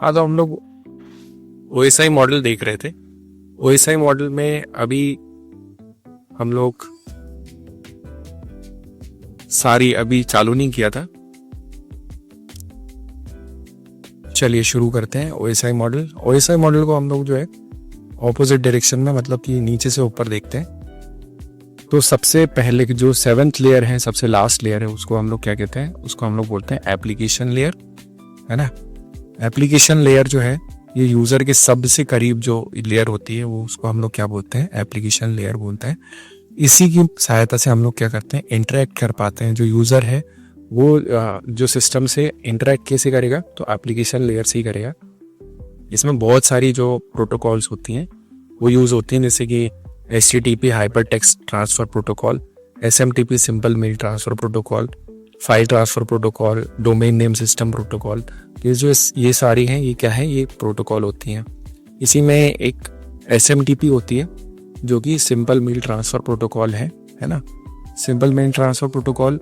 हाँ, तो हम लोग OSI मॉडल देख रहे थे। OSI मॉडल में अभी हम लोग अभी चालू नहीं किया था। चलिए शुरू करते हैं। OSI मॉडल को हम लोग जो है ऑपोजिट डायरेक्शन में, मतलब कि नीचे से ऊपर देखते हैं। तो सबसे पहले जो 7th लेयर है, सबसे लास्ट लेयर है, उसको हम लोग क्या कहते हैं? उसको हम लोग बोलते हैं एप्लीकेशन लेयर, है ना। एप्लीकेशन लेयर जो है ये यूजर के सबसे करीब जो लेयर होती है वो उसको हम लोग क्या बोलते हैं? एप्लीकेशन लेयर बोलते हैं। इसी की सहायता से हम लोग क्या करते हैं? इंटरेक्ट कर पाते हैं। जो यूजर है वो जो सिस्टम से इंटरेक्ट कैसे करेगा? तो एप्लीकेशन लेयर से ही करेगा। इसमें बहुत सारी जो प्रोटोकॉल्स होती हैं वो यूज होती हैं, जैसे कि HTTP hyper text transfer protocol, SMTP simple mail transfer protocol, file transfer protocol, domain name system protocol. ये सारी हैं, ये क्या है? ये प्रोटोकॉल होती हैं। इसी में एक SMTP होती है जो कि सिंपल मेल ट्रांसफर प्रोटोकॉल है ना। सिंपल मेल ट्रांसफर प्रोटोकॉल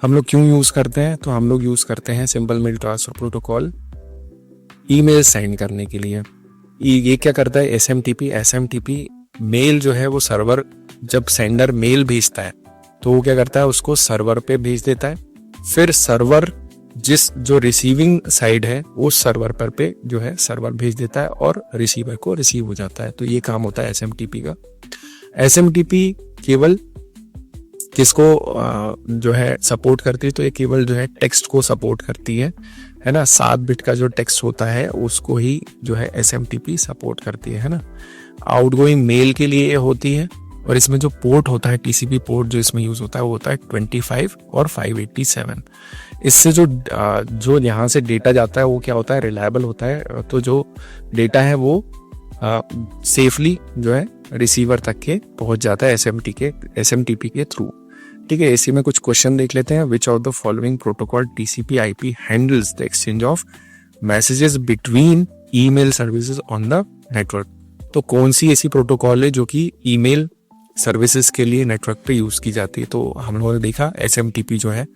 हम लोग क्यों यूज करते हैं? तो हम लोग यूज करते हैं simple mail transfer protocol email send करने के लिए। ये क्या करता है? SMTP मेल जो है वो सर्वर, जब सेंडर मेल भेजता है तो वो क्या करता है? उसको सर्वर पे भेज देता है। फिर सर्वर जो रिसीविंग साइड है उस सर्वर पर पे जो है सर्वर भेज देता है और रिसीवर को रिसीव हो जाता है। तो ये काम होता है SMTP का। SMTP केवल किसको जो है सपोर्ट करती है? तो ये केवल जो है टेक्स्ट को सपोर्ट करती है ना। 7 बिट का जो टेक्स्ट होता है उसको ही जो है SMTP सपोर्ट करती है ना। आउटगोइंग मेल के लिए होती है। और इसमें जो पोर्ट होता है, TCP पोर्ट जो इसमें यूज होता है वो होता है 25 और 587। इससे जो यहाँ से डेटा जाता है वो क्या होता है? रिलायबल होता है। तो जो डेटा है वो सेफली जो है रिसीवर तक के पहुंच जाता है SMTP के थ्रू। ठीक है, इसी में कुछ क्वेश्चन देख लेते हैं। Which of the following protocol TCP/IP handles the exchange of messages between email services on the network? तो कौन सी ऐसी प्रोटोकॉल है जो कि ईमेल सर्विसेज के लिए नेटवर्क पे यूज की जाती है? तो हम लोगों ने देखा SMTP जो है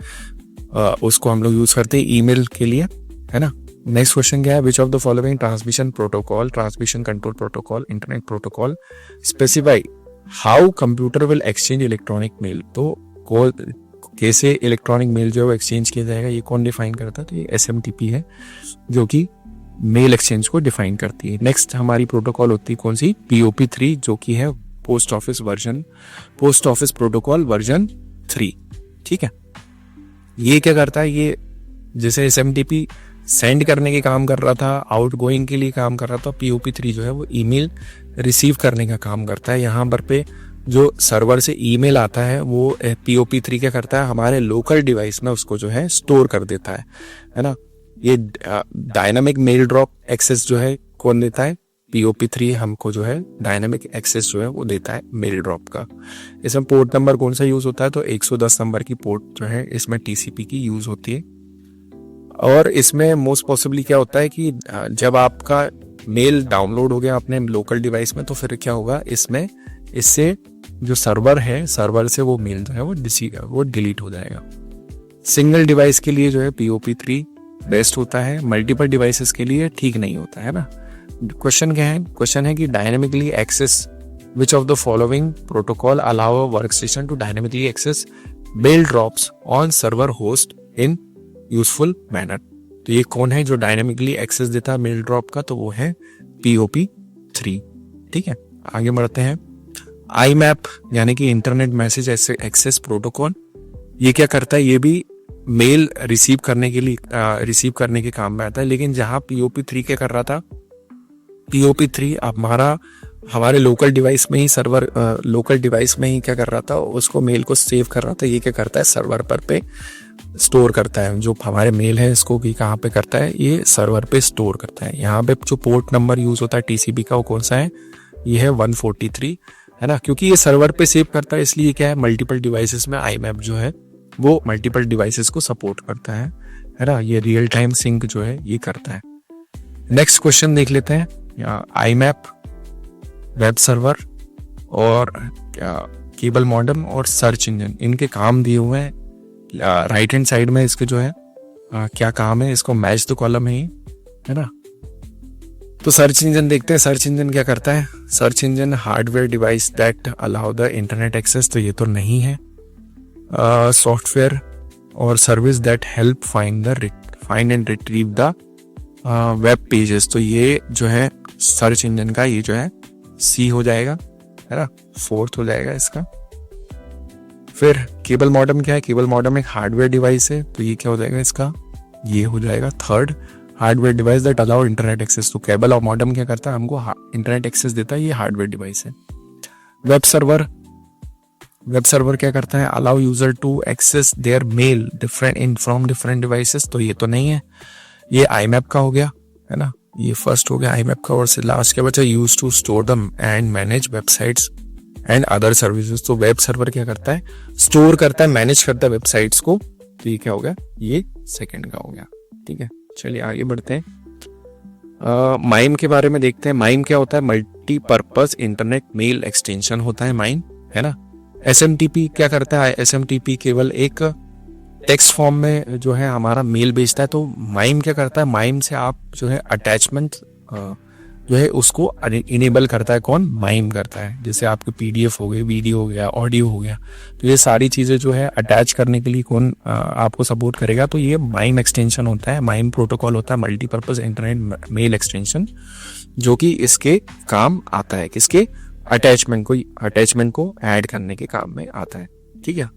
उसको हम लोग यूज करते हैं ईमेल के लिए, है ना। नेक्स्ट क्वेश्चन क्या है? Which of the following transmission control protocol, internet protocol specify how computer will exchange electronic mail? तो कैसे इलेक्ट्रॉनिक मेल जो है वो एक्सचेंज किया जाएगा, ये कौन डिफाइन करता है? तो ये SMTP है जो कि मेल एक्सचेंज को डिफाइन करती है। नेक्स्ट हमारी प्रोटोकॉल होती है कौन सी? POP3 जो कि है पोस्ट ऑफिस प्रोटोकॉल वर्जन 3। ठीक है, ये क्या करता है? ये जैसे SMTP सेंड करने के काम कर रहा था, आउटगोइंग के लिए काम कर रहा था, POP3 जो है वो ईमेल रिसीव करने का काम करता है। यहाँ पर पे जो सर्वर से ईमेल आता है वो POP3 क्या करता है? हमारे लोकल डिवाइस में उसको जो है स्टोर कर देता है ना। ये डायनामिक मेल ड्रॉप एक्सेस जो है कौन देता है? POP3 हमको जो है डायनामिक एक्सेस जो है वो देता है मेल ड्रॉप का। इसमें पोर्ट नंबर कौन सा यूज होता है? तो 110 नंबर की पोर्ट जो है इसमें TCP की यूज होती है। और इसमें मोस्ट पॉसिबली क्या होता है कि जब आपका मेल डाउनलोड हो गया अपने लोकल डिवाइस में तो फिर क्या होगा? इससे जो सर्वर है, सर्वर से वो मेल जो है वो डिलीट हो जाएगा। सिंगल डिवाइस के लिए जो है POP3 बेस्ट होता है, मल्टीपल डिवाइसेस के लिए ठीक नहीं होता है ना। क्वेश्चन क्या है? क्वेश्चन है कि dynamically access which of the following protocol allow a workstation to dynamically access mail drops on server host in useful manner? तो ये कौन है जो डायनेमिकली एक्सेस देता है मेल ड्रॉप का? तो वो है POP3। ठीक है, आगे बढ़ते हैं। IMAP यानी कि इंटरनेट मैसेज एक्सेस प्रोटोकॉल, ये क्या करता है? ये भी मेल रिसीव करने के काम में आता है। लेकिन जहां POP3 क्या कर रहा था? POP3 हमारे लोकल डिवाइस में ही क्या कर रहा था? उसको मेल को सेव कर रहा था। ये क्या करता है? सर्वर पर पे स्टोर करता है। जो हमारे मेल है इसको भी कहाँ पे करता है? ये सर्वर पे स्टोर करता है। यहाँ पे जो पोर्ट नंबर यूज होता है TCP का वो कौन सा है? ये है 143, है ना। क्योंकि ये सर्वर पे सेव करता है इसलिए क्या है? मल्टीपल डिवाइसेस में IMAP जो है वो मल्टीपल डिवाइसेस को सपोर्ट करता है ना। ये रियल टाइम सिंक जो है ये करता है। नेक्स्ट क्वेश्चन देख लेते हैं। IMAP, वेब सर्वर और केबल मॉडेम और सर्च इंजन, इनके काम दिए हुए हैं। राइट हैंड साइड में इसके जो है क्या काम है, इसको मैच द कॉलम है ना। तो सर्च इंजन देखते हैं, सर्च इंजन क्या करता है। Search engine hardware device that allow the internet access, तो ये तो नहीं है। सॉफ्टवेयर और service that help find and retrieve the web pages, तो ये जो है सर्च इंजन का ये जो है सी हो जाएगा, है ना, फोर्थ हो जाएगा इसका। फिर केबल मॉडेम क्या है, केबल मॉडेम एक हार्डवेयर डिवाइस है, तो ये क्या हो जाएगा इसका, ये हो जाएगा third. Hardware device that allow internet access, तो केबल और मॉडेम क्या करता है, हमको इंटरनेट एक्सेस देता है, ये हार्डवेयर डिवाइस है। वेब सर्वर क्या करता है, allow user to access their mail from different devices, तो ये तो नहीं है। ये IMAP का हो गया, है ना, ये फर्स्ट हो गया IMAP का। और से लास्ट क्या बचा, use to store them and manage websites and other services, तो वेब सर्वर क्या करता है, स्टोर करता है, मैनेज करता है वेबसाइट्स को, तो ये क्या हो गया, ये सेकंड का हो गया। ठीक है, चलिए आगे बढ़ते हैं। माइम के बारे में देखते हैं। माइम क्या होता है, मल्टीपर्पज इंटरनेट मेल एक्सटेंशन होता है माइम, है ना। SMTP क्या करता है, SMTP केवल एक टेक्स्ट फॉर्म में जो है हमारा मेल भेजता है, तो माइम क्या करता है, माइम से आप जो है अटैचमेंट जो है उसको इनेबल करता है, कौन, माइम करता है। जैसे आपके PDF हो गए, वीडियो हो गया, ऑडियो हो गया, तो ये सारी चीज़ें जो है अटैच करने के लिए कौन आपको सपोर्ट करेगा, तो ये माइम एक्सटेंशन होता है, माइम प्रोटोकॉल होता है, मल्टीपर्पज इंटरनेट मेल एक्सटेंशन, जो कि इसके काम आता है, किसके, अटैचमेंट को ऐड करने के काम में आता है। ठीक है,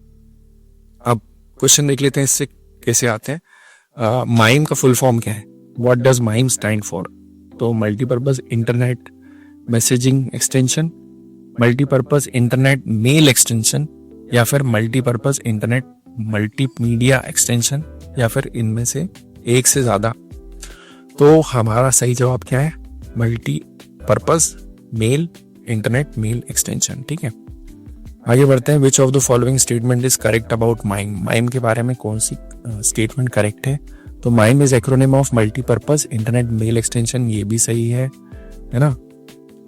अब क्वेश्चन देख लेते हैं इससे कैसे आते हैं। माइम का फुल फॉर्म क्या है, what does MIME stand for, तो multipurpose internet messaging extension, multipurpose internet mail extension, या फिर मल्टीपर्पज इंटरनेट मल्टीमीडिया एक्सटेंशन, या फिर इनमें से एक से ज्यादा। तो हमारा सही जवाब क्या है, multipurpose mail internet mail extension. ठीक है, आगे बढ़ते हैं। Which of the following statement is correct about MIME, MIME के बारे में कौन सी स्टेटमेंट करेक्ट है, तो MIME is acronym of multipurpose internet mail extension, ये भी सही है ना।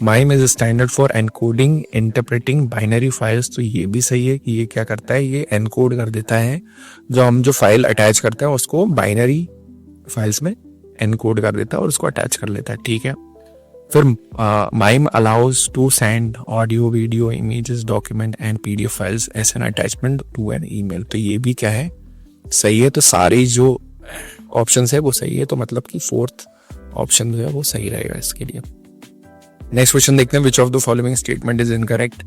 MIME is standard for encoding interpreting binary files, तो ये भी सही है कि ये क्या करता है, ये एनकोड कर देता है, जो फाइल अटैच करते हैं उसको बाइनरी फाइल्स में एनकोड कर देता है और उसको अटैच कर लेता है। ठीक है, फिर MIME allows to send audio, video, images, document and PDF files as an attachment to an email, तो ये भी क्या है, सही है। तो सारी जो ऑप्शन है वो सही है, तो मतलब कि फोर्थ ऑप्शन जो है वो सही रहेगा इसके लिए। नेक्स्ट क्वेश्चन देखते हैं। Which of the following statement is incorrect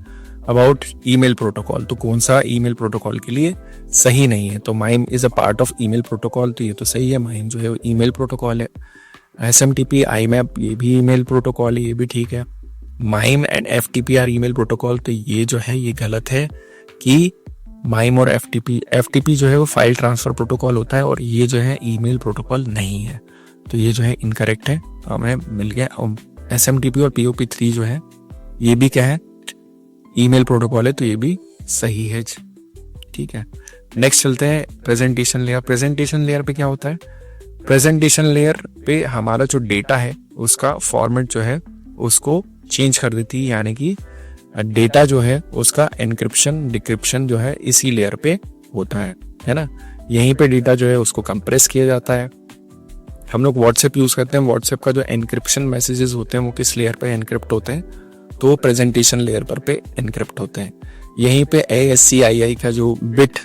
about email protocol, तो कौन सा ईमेल प्रोटोकॉल के लिए सही नहीं है, तो MIME is a part of email protocol, तो ये तो सही है, माइम जो है ईमेल प्रोटोकॉल है। SMTP IMAP ये भी ईमेल प्रोटोकॉल है, ये भी ठीक है। MIME and FTP are email protocol, तो ये जो है ये गलत है कि माइम और FTP जो है वो फाइल ट्रांसफर प्रोटोकॉल होता है और ये जो है ईमेल प्रोटोकॉल नहीं है, तो ये जो है इनकरेक्ट है, हमें मिल गया। SMTP और POP3 जो है ये भी क्या है, ईमेल प्रोटोकॉल है, तो ये भी सही है। ठीक है, नेक्स्ट चलते हैं प्रेजेंटेशन लेयर। प्रेजेंटेशन लेयर पे क्या होता है, प्रेजेंटेशन लेयर पे हमारा जो डेटा है उसका फॉर्मेट जो है उसको चेंज कर देती है, यानी कि डेटा जो है उसका एनक्रिप्शन डिक्रिप्शन जो है इसी लेयर पे होता है ना। यहीं पे डेटा जो है उसको कंप्रेस किया जाता है। हम लोग व्हाट्सएप यूज करते हैं, व्हाट्सएप का जो एनक्रिप्शन मैसेजेस होते हैं वो किस लेयर पे एनक्रिप्ट होते हैं, तो प्रेजेंटेशन लेयर पर पे एनक्रिप्ट होते हैं। यहीं पे ASCII का जो बिट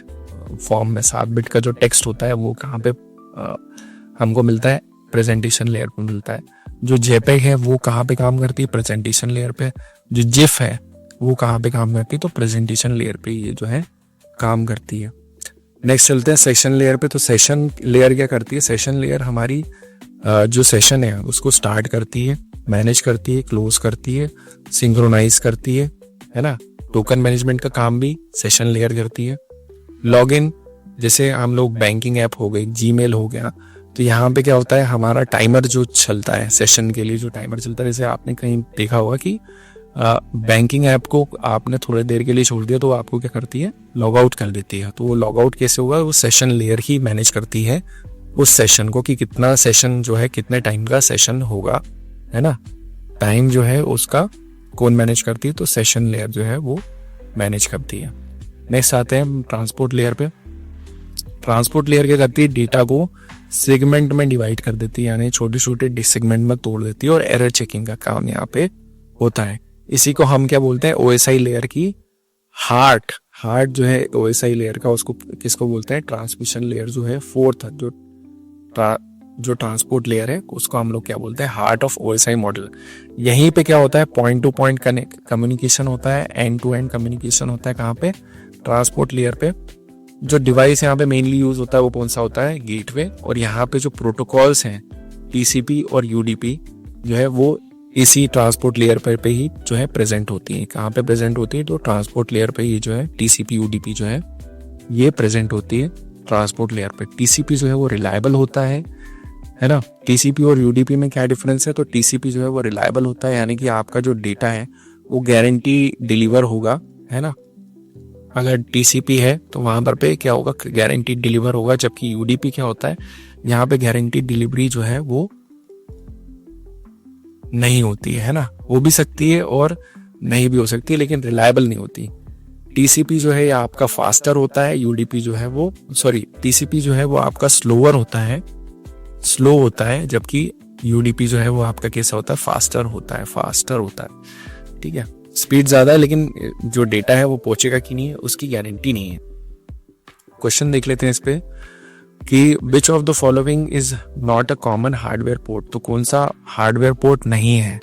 फॉर्म में 7 बिट का जो टेक्स्ट होता है वो कहाँ पे हमको मिलता है, प्रेजेंटेशन लेयर पे मिलता है। जो JPEG है वो कहाँ पे काम करती है, प्रेजेंटेशन लेयर पे। जो GIF है वो कहाँ पे काम करती है, तो प्रेजेंटेशन लेयर पे ये जो है काम करती है। नेक्स्ट चलते हैं सेशन लेयर पे। तो सेशन लेयर क्या करती है, सेशन लेयर हमारी जो सेशन है उसको स्टार्ट करती है, मैनेज करती है, क्लोज करती है, सिंक्रोनाइज करती है ना। टोकन मैनेजमेंट का काम भी सेशन लेयर करती है। लॉगिन, जैसे हम लोग बैंकिंग ऐप हो गई, जीमेल हो गया, तो यहाँ पे क्या होता है, हमारा टाइमर जो चलता है सेशन के लिए, जो टाइमर चलता है, जैसे आपने कहीं देखा होगा कि बैंकिंग ऐप को आपने थोड़ी देर के लिए छोड़ दिया तो आपको क्या करती है, लॉग आउट कर देती है। तो वो लॉग आउट कैसे होगा, वो सेशन लेयर ही मैनेज करती है उस सेशन को, कि कितना सेशन जो है कितने टाइम का सेशन होगा, है ना। टाइम जो है उसका कौन मैनेज करती है, तो सेशन लेयर जो है वो मैनेज करती है। नेक्स्ट आते हैं ट्रांसपोर्ट लेयर पे। ट्रांसपोर्ट लेयर क्या करती है, डेटा को सेगमेंट में डिवाइड कर देती है, यानी छोटे छोटे सेगमेंट में तोड़ देती है, और एरर चेकिंग का काम यहाँ पे होता है। इसी को हम क्या बोलते हैं, ओएसआई लेयर की हार्ट जो है ओएसआई लेयर का, उसको किसको बोलते हैं, ट्रांसमिशन लेयर जो है, फोर्थ जो ट्रांसपोर्ट लेयर है, उसको हम लोग क्या बोलते हैं, हार्ट ऑफ ओएसआई मॉडल। यहीं पे क्या होता है, पॉइंट टू पॉइंट कम्युनिकेशन होता है, एंड टू एंड कम्युनिकेशन होता है। कहाँ पे, ट्रांसपोर्ट लेयर पे। जो डिवाइस यहाँ पे मेनली यूज होता है वो कौन सा होता है, गेटवे। और यहाँ पे जो प्रोटोकॉल्स हैं टीसीपी और यूडीपी जो है वो इसी ट्रांसपोर्ट लेयर पर पे ही जो है प्रेजेंट होती है। कहाँ पे प्रेजेंट होती है, तो ट्रांसपोर्ट लेयर पे ही जो है टीसीपी यूडीपी जो है ये प्रेजेंट होती है ट्रांसपोर्ट लेयर पे। टीसीपी जो है वो रिलायबल होता है ना। टीसीपी और यूडीपी में क्या डिफरेंस है, तो टीसीपी जो है वो रिलायबल होता है, यानी कि आपका जो डेटा है वो गारंटी डिलीवर होगा, है ना। अगर टीसीपी है तो वहां पर पे क्या होगा, गारंटी डिलीवर होगा। जबकि यूडीपी क्या होता है, यहाँ पे गारंटी डिलीवरी जो है वो नहीं होती है ना। हो भी सकती है और नहीं भी हो सकती है, लेकिन रिलायबल नहीं होती। टीसीपी जो है ये आपका फास्टर होता है, यूडीपी जो है वो टीसीपी जो है वो आपका स्लो होता है, जबकि यूडीपी जो है वो आपका कैसा होता है, फास्टर होता है। ठीक है, स्पीड ज्यादा है, लेकिन जो डेटा है वो पहुंचेगा कि नहीं है उसकी गारंटी नहीं है। क्वेश्चन देख लेते हैं इस पे कि विच of the following is not a common hardware port. तो कौन सा हार्डवेयर पोर्ट नहीं है,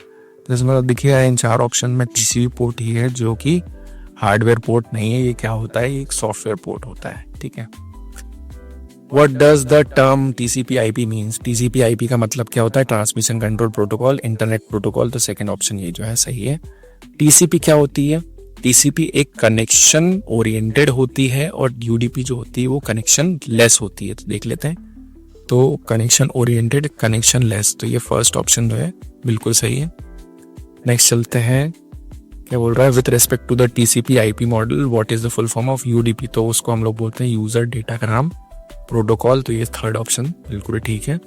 तो इसमें देखिएगा इन 4 ऑप्शन में टीसीपी पोर्ट ही है जो कि हार्डवेयर पोर्ट नहीं है। ये क्या होता है, ये एक सॉफ्टवेयर पोर्ट होता है। ठीक है, What does the term TCP/IP means? TCP/IP का मतलब क्या होता है, transmission control protocol, internet protocol. तो सेकंड ऑप्शन ये जो है सही है। TCP क्या होती है, TCP एक कनेक्शन ओरिएंटेड होती है, और UDP जो होती है वो कनेक्शन लेस होती है। तो देख लेते हैं, तो कनेक्शन ओरिएंटेड, कनेक्शन लेस, तो ये फर्स्ट ऑप्शन जो है बिल्कुल सही है। नेक्स्ट चलते हैं, क्या बोल रहा है, with respect to the TCP/IP model what is the full form of UDP। तो उसको हम लोग बोलते हैं यूजर डेटाग्राम प्रोटोकॉल। तो ये थर्ड ऑप्शन बिल्कुल ठीक है।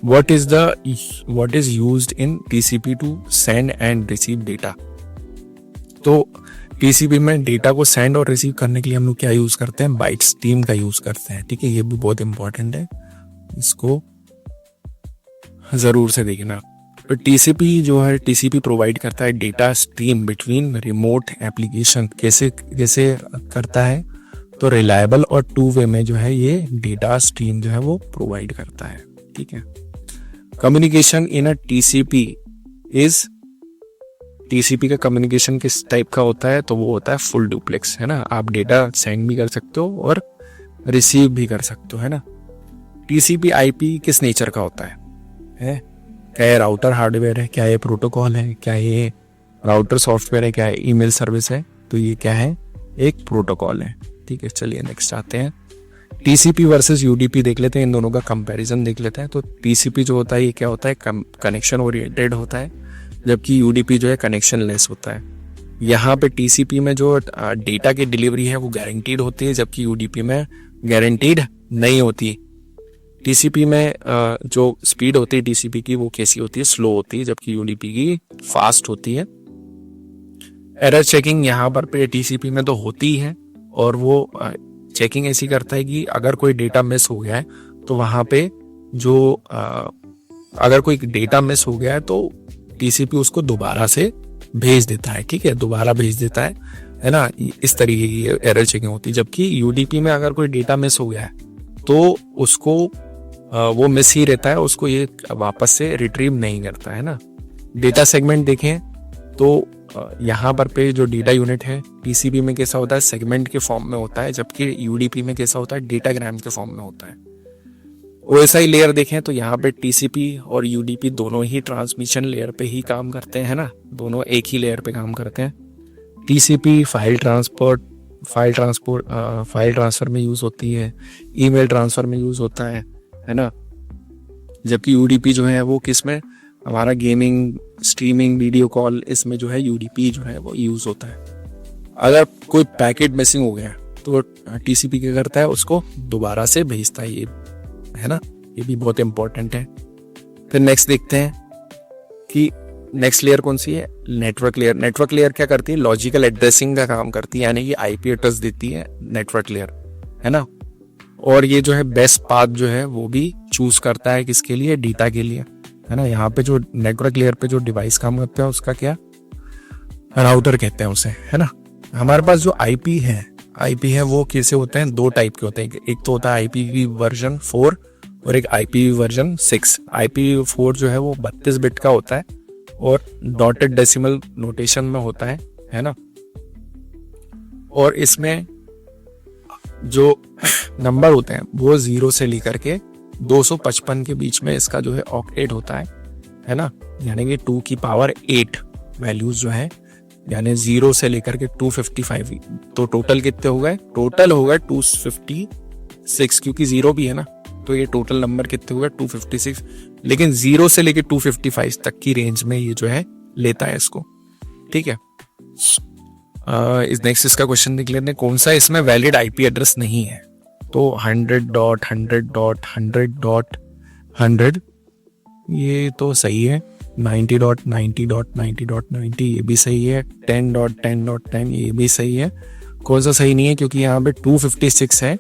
What is used in TCP to send and receive data. तो TCP में डेटा को सेंड और रिसीव करने के लिए हम लोग क्या यूज करते हैं, बाइट स्ट्रीम का यूज करते हैं। ठीक है, ये भी बहुत इंपॉर्टेंट है, इसको जरूर से देखना। तो TCP प्रोवाइड करता है data stream between remote application. कैसे करता है, तो रिलायबल और 2 वे में जो है ये डेटा स्ट्रीम जो है वो प्रोवाइड करता है। ठीक है, कम्युनिकेशन इन अ TCP का कम्युनिकेशन किस टाइप का होता है, तो वो होता है फुल डुप्लेक्स, है ना। आप डेटा सेंड भी कर सकते हो और रिसीव भी कर सकते हो, है ना। TCP/IP किस नेचर का होता है? क्या ये राउटर हार्डवेयर है, क्या ये प्रोटोकॉल है, क्या ये राउटर सॉफ्टवेयर है, क्या ये ईमेल सर्विस है? तो ये क्या है, एक प्रोटोकॉल है। ठीक है, चलिए नेक्स्ट आते हैं। TCP वर्सेस UDP देख लेते हैं, इन दोनों का कंपैरिजन देख लेते हैं। तो TCP जो होता है ये क्या होता है, कनेक्शन ओरिएंटेड होता है, जबकि UDP जो है कनेक्शन लेस होता है। यहाँ पे TCP में जो डेटा की डिलीवरी है वो गारंटीड होती है, जबकि UDP में गारंटीड नहीं होती। TCP में जो स्पीड होती है TCP की वो कैसी होती है, स्लो होती है, जबकि UDP की फास्ट होती है। एरर चेकिंग यहाँ पर पे TCP में तो होती है, और वो चेकिंग ऐसी करता है कि अगर कोई डेटा मिस हो गया है तो वहां पे जो अगर कोई डेटा मिस हो गया है तो TCP उसको दोबारा से भेज देता है। ठीक है, दोबारा भेज देता है ना। इस तरीके की एरर चेकिंग होती है। जबकि UDP में अगर कोई डेटा मिस हो गया है तो उसको वो मिस ही रहता है, उसको ये वापस से रिट्रीव नहीं करता है ना। डेटा सेगमेंट देखें तो यहाँ पर पे जो डेटा यूनिट है TCP में कैसा होता है, सेगमेंट के फॉर्म में होता है, जबकि UDP में कैसा होता है, डेटाग्राम के फॉर्म में होता है। OSI लेयर देखें तो यहाँ पे TCP और UDP दोनों ही ट्रांसमिशन लेयर पे ही काम करते हैं ना, दोनों एक ही लेयर पे काम करते हैं। TCP फाइल ट्रांसफर में यूज होती है, ईमेल ट्रांसफर में यूज होता है ना। जबकि UDP जो है वो किस में, हमारा गेमिंग, स्ट्रीमिंग, वीडियो कॉल, इसमें जो है UDP जो है वो यूज होता है। अगर कोई पैकेट मिसिंग हो गया तो TCP क्या करता है, उसको दोबारा से भेजता है, ये है ना। ये भी बहुत इंपॉर्टेंट है। फिर नेक्स्ट देखते हैं कि नेक्स्ट लेयर कौन सी है, नेटवर्क लेयर। नेटवर्क लेयर क्या करती है, लॉजिकल एड्रेसिंग का काम करती है, यानी कि IP एड्रेस देती है नेटवर्क लेयर, है ना। और ये जो है बेस्ट पाथ जो है वो भी चूज करता है किसके लिए, डेटा के लिए, है ना। यहाँ पे जो नेटवर्क लेयर पे जो डिवाइस काम करता है उसका क्या, राउटर कहते हैं उसे, है ना। हमारे पास जो आईपी है वो कैसे होते हैं, 2 टाइप के होते हैं। एक तो होता है आईपीवी वर्जन 4 और एक आईपीवी वर्जन 6। आईपीवी 4 जो है वो 32 बिट का होता है और डॉटेड डेसिमल नोटेशन में होता है ना। और इसमें जो नंबर होते हैं वो 0 से लेकर के 255 के बीच में इसका जो है ऑक्टेट होता है ना। यानी कि 2 की पावर 8 वैल्यूज जो है, यानी 0 से लेकर के 255, तो टोटल कितने हो गए, टोटल हो गए 256, क्योंकि 0 भी है ना, तो ये टोटल नंबर कितने हो गए 256। लेकिन 0 से लेकर 255 तक की रेंज में ये जो है लेता है इसको, ठीक है। इस नेक्स्ट इसका क्वेश्चन देख लेते हैं, कौन सा इसमें वैलिड आईपी एड्रेस नहीं है। तो 100.100.100.100 ये तो सही है। 90.90.90.90 ये भी सही है। 10.10.10 ये भी सही है। कौन सा सही नहीं है, क्योंकि यहाँ पे 256 है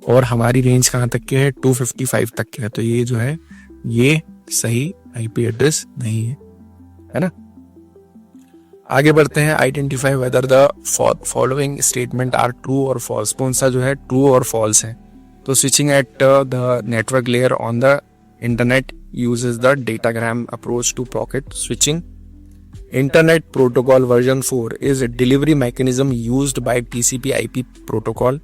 और हमारी रेंज कहाँ तक की है, 255 तक की है, तो ये जो है ये सही आईपी एड्रेस नहीं है ना। आगे बढ़ते हैं, identify whether the following statement are true और फॉल्स। कौन सा जो है ट्रू और फॉल्स है। तो switching at the network layer on the internet uses the datagram approach to packet switching. Internet Protocol version 4 is a delivery mechanism used by TCP/IP protocol.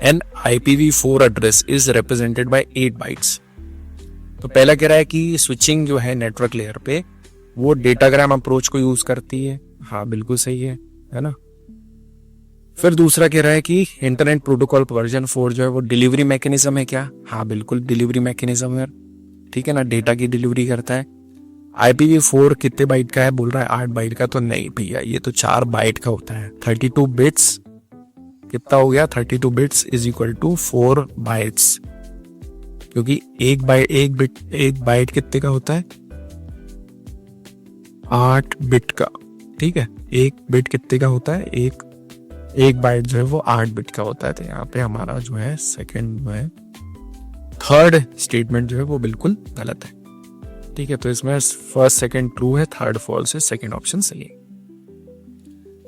An IPv4 address is represented by 8 bytes. तो पहला कह रहा है कि switching जो है network layer पे वो डेटाग्राम अप्रोच को यूज करती है। हाँ बिल्कुल सही है ना। फिर दूसरा कह रहा है कि इंटरनेट प्रोटोकॉल वर्जन 4 जो है वो डिलीवरी मैकेनिज्म है क्या। हाँ बिल्कुल डिलीवरी मैकेनिज्म है, ठीक है ना, डेटा की डिलीवरी करता है। IPv4 कितने बाइट का है, बोल रहा है 8 बाइट का। तो नहीं भैया, ये तो 4 बाइट का होता है। 32 बिट्स कितना हो गया, 32 bits is equal to 4 bytes, क्योंकि एक बाइट कितने का होता है, 8 बिट का, ठीक है। एक बिट कितने का होता है, एक बाइट जो है वो 8 बिट का होता है। तो यहाँ पे हमारा जो है सेकंड में थर्ड स्टेटमेंट जो है वो बिल्कुल गलत है, ठीक है। तो इसमें फर्स्ट सेकंड ट्रू है, थर्ड फॉल्स है, सेकंड ऑप्शन सही है।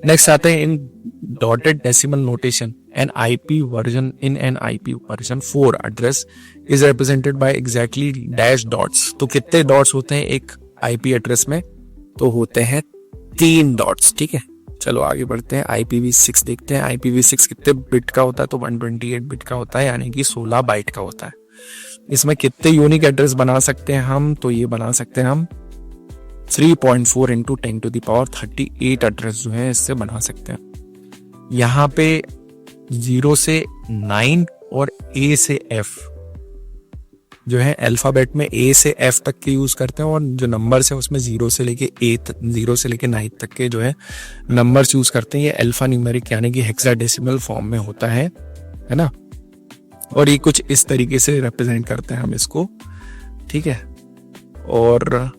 नेक्स्ट आते हैं, in dotted decimal notation an IP version 4 address is represented by exactly dash dots. तो कितने डॉट्स होते हैं एक आईपी एड्रेस में, तो होते हैं 3 डॉट्स, ठीक है। चलो आगे बढ़ते हैं, IPv6 देखते हैं। IPv6 कितने बिट का होता है, तो 128 बिट का होता है, यानी कि 16 बाइट का होता है। इसमें कितने यूनिक एड्रेस बना सकते हैं हम, तो ये बना सकते हैं हम 3.4 × 10⁻38 एड्रेस जो है इससे बना सकते हैं। यहाँ पे 0 से 9 और A से F जो है अल्फाबेट में A से F तक के यूज करते हैं, और जो नंबर्स है उसमें 0 से लेके 9 तक के जो है नंबर्स यूज करते हैं। ये अल्फा न्यूमेरिक यानी कि हेक्साडेसिमल फॉर्म में होता है ना। और ये कुछ इस तरीके से रिप्रेजेंट करते हैं हम इसको, ठीक है। और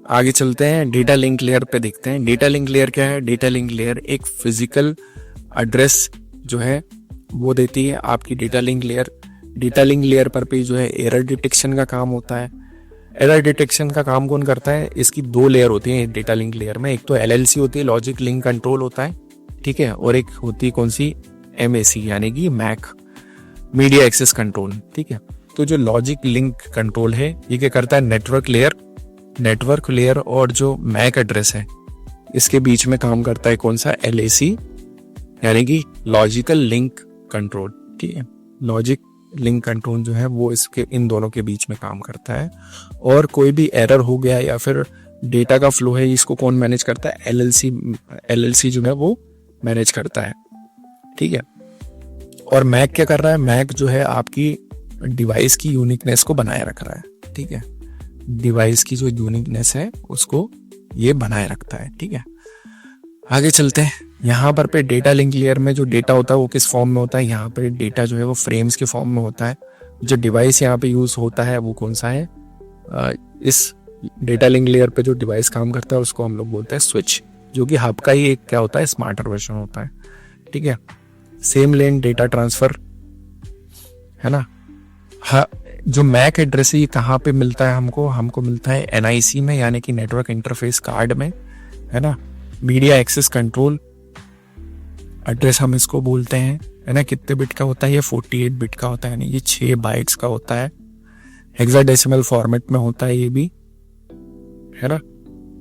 आगे चलते हैं, डेटा लिंक लेयर पे देखते हैं। डेटा लिंक लेयर क्या है, डेटा लिंक लेयर एक फिजिकल एड्रेस जो है वो देती है आपकी data link layer. Data link layer पर भी जो है एरर डिटेक्शन का काम होता है। एरर डिटेक्शन का काम कौन करता है, इसकी 2 लेयर होती है डेटा लिंक लेयर में। एक तो LLC होती है, लॉजिक लिंक कंट्रोल होता है, ठीक है। और एक होती है कौन सी, MAC यानी कि मैक, मीडिया एक्सेस कंट्रोल, ठीक है। तो जो लॉजिक लिंक कंट्रोल है ये क्या करता है, नेटवर्क लेयर और जो मैक एड्रेस है इसके बीच में काम करता है कौन सा, LAC यानी कि लॉजिकल लिंक कंट्रोल, ठीक है। लॉजिक लिंक कंट्रोल जो है वो इसके इन दोनों के बीच में काम करता है। और कोई भी एरर हो गया या फिर डेटा का फ्लो है, इसको कौन मैनेज करता है, LLC जो है वो मैनेज करता है, ठीक है। और मैक क्या कर रहा है, मैक जो है आपकी डिवाइस की यूनिकनेस को बनाए रख रहा है, ठीक है। डिवाइस की जो यूनिकनेस है उसको ये बनाए रखता है, ठीक है। आगे चलते हैं, यहाँ पर पे डेटा लिंक लेयर में जो डेटा होता है वो किस फॉर्म में होता है, यहाँ पे डेटा जो है वो फ्रेम्स के फॉर्म में होता है। जो डिवाइस यहाँ पे यूज होता है वो कौन सा है, इस डेटा लिंक लेयर पे जो डिवाइस काम करता है उसको हम लोग बोलते हैं स्विच, जो कि हब का ही एक क्या होता है, स्मार्टर वर्जन होता है, ठीक है। सेम लेन डेटा ट्रांसफर है ना। हाँ, जो मैक एड्रेस है ये कहाँ पे मिलता है हमको मिलता है NIC में, यानी कि नेटवर्क इंटरफेस कार्ड में, है ना। मीडिया एक्सेस कंट्रोल एड्रेस हम इसको बोलते हैं, है ना। कितने बिट का होता है ये? 48 बिट का होता है, यानी ये 6 बाइट्स का होता है। हेक्साडेसिमल फॉर्मेट में होता है ये भी, है ना।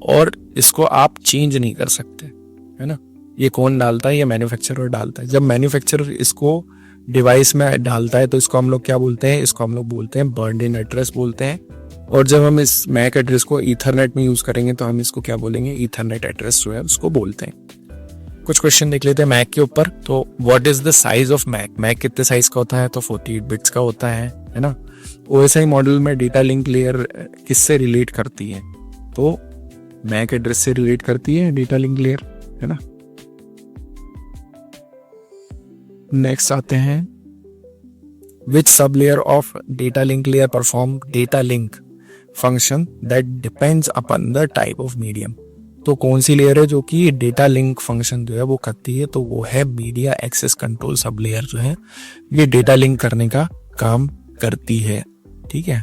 और इसको आप चेंज नहीं कर सकते, है ना। ये कौन डालता है? ये मैन्युफैक्चरर डालता है। जब मैन्युफैक्चरर इसको डिवाइस में डालता है तो इसको हम लोग क्या बोलते हैं? इसको हम लोग बोलते हैं बर्न्ड इन एड्रेस बोलते हैं। और जब हम इस मैक एड्रेस को ईथरनेट में यूज करेंगे तो हम इसको क्या बोलेंगे? ईथरनेट एड्रेस जो है उसको बोलते हैं। कुछ क्वेश्चन देख लेते हैं मैक के ऊपर। तो what is the size of MAC? MAC कितने साइज का होता है? तो 48 बिट्स का होता है ना। OSI मॉडल में डेटा लिंक लेयर किससे रिलेट करती है? तो मैक एड्रेस से रिलेट करती है डेटा लिंक लेयर, है ना। नेक्स्ट आते हैं, which sub layer of data link layer perform data link function that depends upon the type of medium. तो कौन सी लेयर है जो कि डेटा लिंक फंक्शन जो है वो करती है? तो वो है media access control sub layer जो है ये डेटा लिंक करने का काम करती है, ठीक है,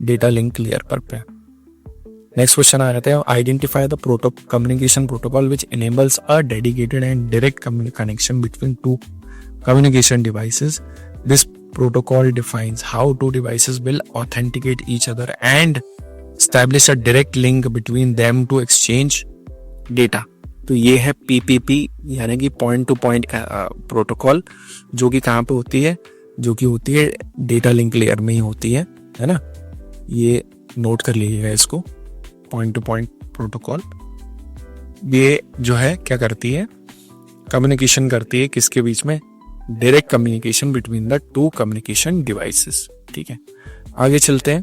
डेटा लिंक लेयर पर पे। नेक्स्ट क्वेश्चन आ जाता है, identify the communication protocol which enables a dedicated and direct connection between two communication devices. This protocol defines how two devices will authenticate each other and establish a direct link between them to exchange data. तो ये है PPP यानी कि point two point protocol, जो कि कहाँ पे होती है? जो कि होती है डेटा लिंक लेयर में ही होती है ना। ये नोट कर लीजिएगा इसको, पॉइंट टू पॉइंट प्रोटोकॉल। ये जो है क्या करती है? कम्युनिकेशन करती है किसके बीच में? Direct communication between the two communication devices, ठीक है। आगे चलते हैं।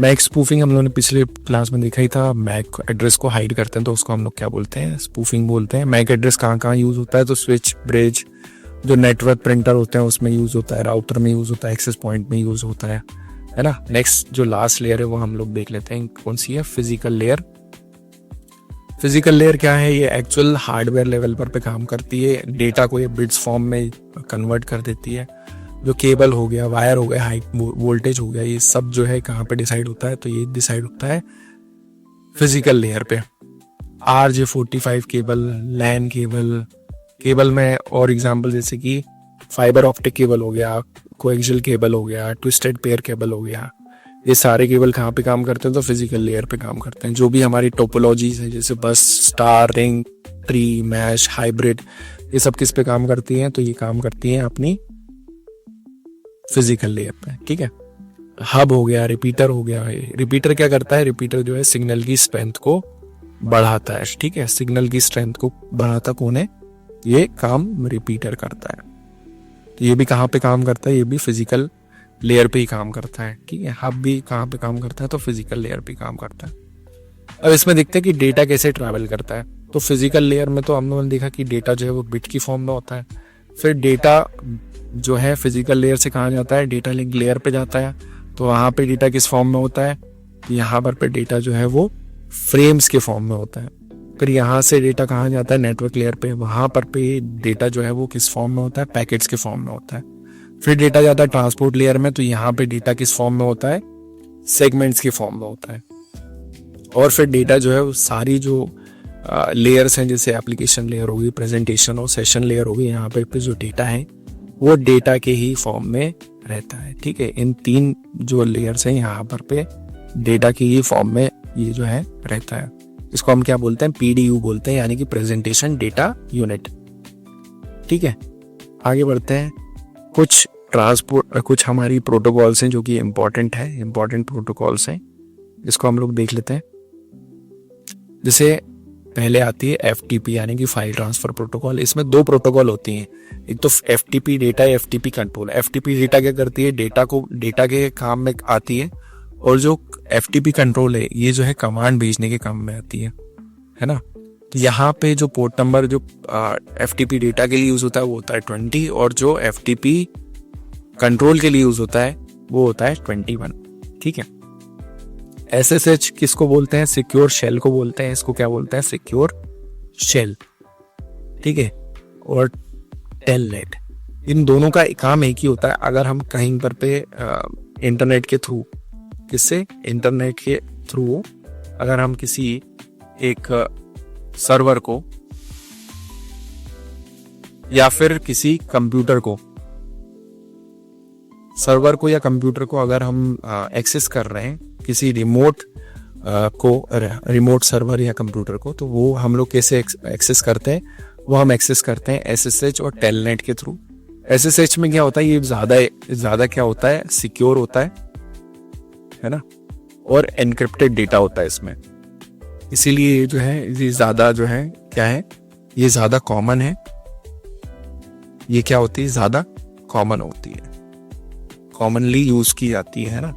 मैक स्पूफिंग हम लोगों ने पिछले क्लास में देखा ही था। मैक एड्रेस को हाइड करते हैं तो उसको हम लोग क्या बोलते हैं? स्पूफिंग बोलते हैं। मैक एड्रेस कहाँ कहाँ यूज होता है? तो स्विच, ब्रिज, जो नेटवर्क प्रिंटर होते हैं उसमें यूज होता है, राउटर में यूज होता है, एक्सेस पॉइंट में यूज होता है ना। नेक्स्ट जो लास्ट लेयर है वो हम लोग देख लेते हैं, कौन सी है? Physical layer. फिजिकल लेयर क्या है? ये एक्चुअल हार्डवेयर लेवल पर पे काम करती है, डेटा को ये बिट्स फॉर्म में कन्वर्ट कर देती है। जो केबल हो गया, वायर हो गया, हाई वोल्टेज हो गया, ये सब जो है कहाँ पे डिसाइड होता है? तो ये डिसाइड होता है फिजिकल लेयर पे। RJ45 केबल, लैन केबल में और एग्जांपल जैसे कि फाइबर ऑप्टिक केबल हो गया, कोएक्सियल केबल हो गया, ट्विस्टेड पेयर केबल हो गया, ये सारे केबल कहाँ पे काम करते हैं? तो फिजिकल लेयर पे काम करते हैं। जो भी हमारी टोपोलॉजीज है जैसे bus, star, ring, tree, mesh, hybrid, ये सब किस पे काम करती हैं? तो ये काम करती हैं अपनी फिजिकल लेयर पे, ठीक है। हब हो गया, रिपीटर हो गया। रिपीटर क्या करता है? रिपीटर जो है सिग्नल की स्ट्रेंथ को बढ़ाता है, ठीक है। सिग्नल की स्ट्रेंथ को बढ़ाता कौन है? ये काम रिपीटर करता है। तो ये भी कहाँ पे काम करता है? ये भी फिजिकल लेयर पे ही काम करता है, ठीक है। हब भी कहाँ पे काम करता है? तो फिजिकल लेयर पे काम करता है। अब इसमें देखते हैं कि डेटा कैसे ट्रैवल करता है। तो फिजिकल लेयर में तो हम लोगों ने देखा कि डेटा जो है वो बिट की फॉर्म में होता है। फिर डेटा जो है फिजिकल लेयर से कहाँ जाता है? डेटा लिंक लेयर पे जाता है। तो वहाँ पे डेटा किस फॉर्म में होता है? यहाँ पर पे डेटा जो है वो फ्रेम्स के फॉर्म में होता है। फिर यहाँ से डेटा कहाँ जाता है? नेटवर्क लेयर पे। वहाँ पर पे डेटा जो है वो किस फॉर्म में होता है? पैकेट्स के फॉर्म में होता है। फिर डेटा जाता है ट्रांसपोर्ट लेयर में। तो यहाँ पे डेटा किस फॉर्म में होता है? सेगमेंट्स के फॉर्म में होता है। और फिर डेटा जो है वो सारी जो लेयर्स हैं, जैसे एप्लीकेशन लेयर होगी, प्रेजेंटेशन और सेशन लेयर होगी, यहाँ पे जो डेटा है वो डेटा के ही फॉर्म में रहता है, ठीक है। इन तीन जो लेयर्स हैं यहाँ पर पे डेटा की ही फॉर्म में ये जो है रहता है। इसको हम क्या बोलते हैं? PDU बोलते हैं, यानी कि प्रेजेंटेशन डेटा यूनिट, ठीक है। आगे बढ़ते हैं। कुछ हमारी प्रोटोकॉल्स हैं जो कि इम्पोर्टेंट प्रोटोकॉल्स हैं, इसको हम लोग देख लेते हैं। जैसे पहले आती है FTP यानी कि फाइल ट्रांसफर प्रोटोकॉल। इसमें दो प्रोटोकॉल होती हैं, एक तो FTP data, FTP control. FTP data क्या करती है? डेटा के काम में आती है, और जो FTP कंट्रोल है ये जो है कमांड भेजने के काम में आती है ना। तो यहाँ पे जो पोर्ट नंबर जो FTP डेटा के लिए यूज होता है वो होता है 20, और जो FTP कंट्रोल के लिए यूज होता है वो होता है 21, ठीक है। SSH किसको बोलते हैं? सिक्योर शेल को बोलते हैं। इसको क्या बोलते हैं? सिक्योर शेल, ठीक है। और टेलनेट, इन दोनों का काम एक ही होता है। अगर हम कहीं पर पे इंटरनेट के थ्रू, किससे, इंटरनेट के थ्रू अगर हम किसी एक सर्वर को या फिर किसी कंप्यूटर को, सर्वर को या कंप्यूटर को अगर हम एक्सेस कर रहे हैं, किसी रिमोट रिमोट सर्वर या कंप्यूटर को, तो वो हम लोग कैसे एक्सेस करते हैं? वो हम एक्सेस करते हैं SSH और टेलनेट के थ्रू। SSH में क्या होता है, ये ज़्यादा क्या होता है, सिक्योर होता है ना, और एनक्रिप्टेड डेटा होता है इसमें, इसीलिए ये जो है ये ज़्यादा जो है क्या है, ये ज़्यादा कॉमन है। ये क्या होती है, ज़्यादा कॉमन होती है, कॉमनली यूज की जाती है ना,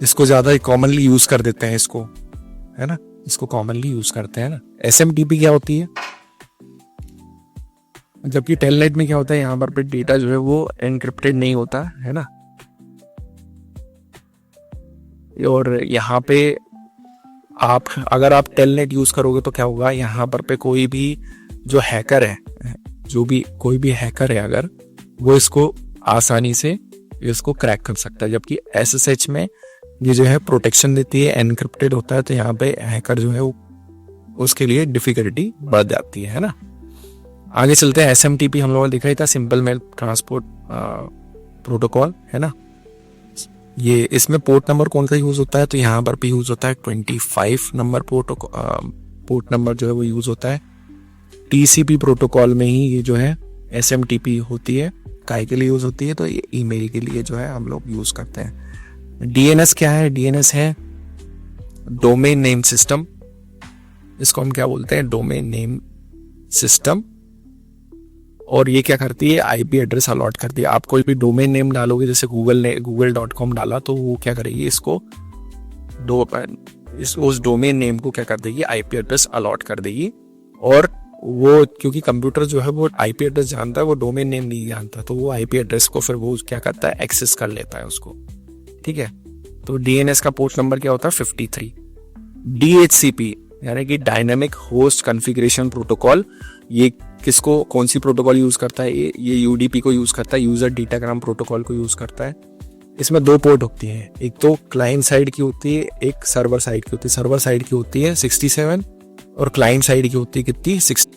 इसको ज़्यादा कॉमनली यूज कर देते हैं इसको, है ना, इसको कॉमनली यूज करते हैं ना। SMTP क्या होती है, जबकि टेलनेट में क्या होता है, यहाँ पर डेटा जो है वो एनक्रिप्टेड नहीं होता है ना, और यहाँ पे अगर आप टेलनेट यूज करोगे तो क्या होगा, यहाँ पर कोई भी जो हैकर है, कोई भी हैकर है अगर, वो इसको आसानी से इसको क्रैक कर सकता है। जबकि SSH में ये जो है प्रोटेक्शन देती है, एनक्रिप्टेड होता है, तो यहाँ पे हैकर जो है वो उसके लिए डिफिकल्टी बढ़ जाती है ना। आगे चलते हैं। SMTP हम लोगों ने देखा ही था, सिंपल मेल ट्रांसपोर्ट प्रोटोकॉल, है ना। ये इसमें पोर्ट नंबर कौन सा यूज होता है, तो यहाँ पर भी यूज होता है 25 नंबर पोर्ट नंबर जो है वो यूज होता है। TCP प्रोटोकॉल में ही ये जो है SMTP होती है, काय के लिए यूज होती है, तो ये ईमेल के लिए जो है हम लोग यूज करते हैं। DNS क्या है, DNS है डोमेन नेम सिस्टम, इसको हम क्या बोलते हैं, डोमेन नेम सिस्टम। और ये क्या करती है, IP एड्रेस अलॉट करती है। आप कोई भी डोमेन नेम डालोगे, जैसे google.com डाला, तो वो क्या करेगी, इसको उस डोमेन नेम को क्या कर देगी, IP एड्रेस अलॉट कर देगी। और वो क्योंकि कंप्यूटर जो है वो IP एड्रेस जानता है, वो डोमेन नेम नहीं जानता, तो वो IP एड्रेस को फिर वो क्या करता है, एक्सेस कर लेता है उसको, ठीक है। तो DNS का पोर्ट नंबर क्या होता है, 53। DHCP यानी कि डायनामिक होस्ट कॉन्फ़िगरेशन प्रोटोकॉल, ये किसको, कौन सी प्रोटोकॉल यूज करता है, ये UDP को यूज करता है, यूजर डेटाग्राम प्रोटोकॉल को यूज करता है। इसमें 2 पोर्ट होती है, एक तो क्लाइंट साइड की होती है, एक सर्वर साइड की होती है। सर्वर साइड की होती है 67 और क्लाइंट साइड की होती है कितनी, 60।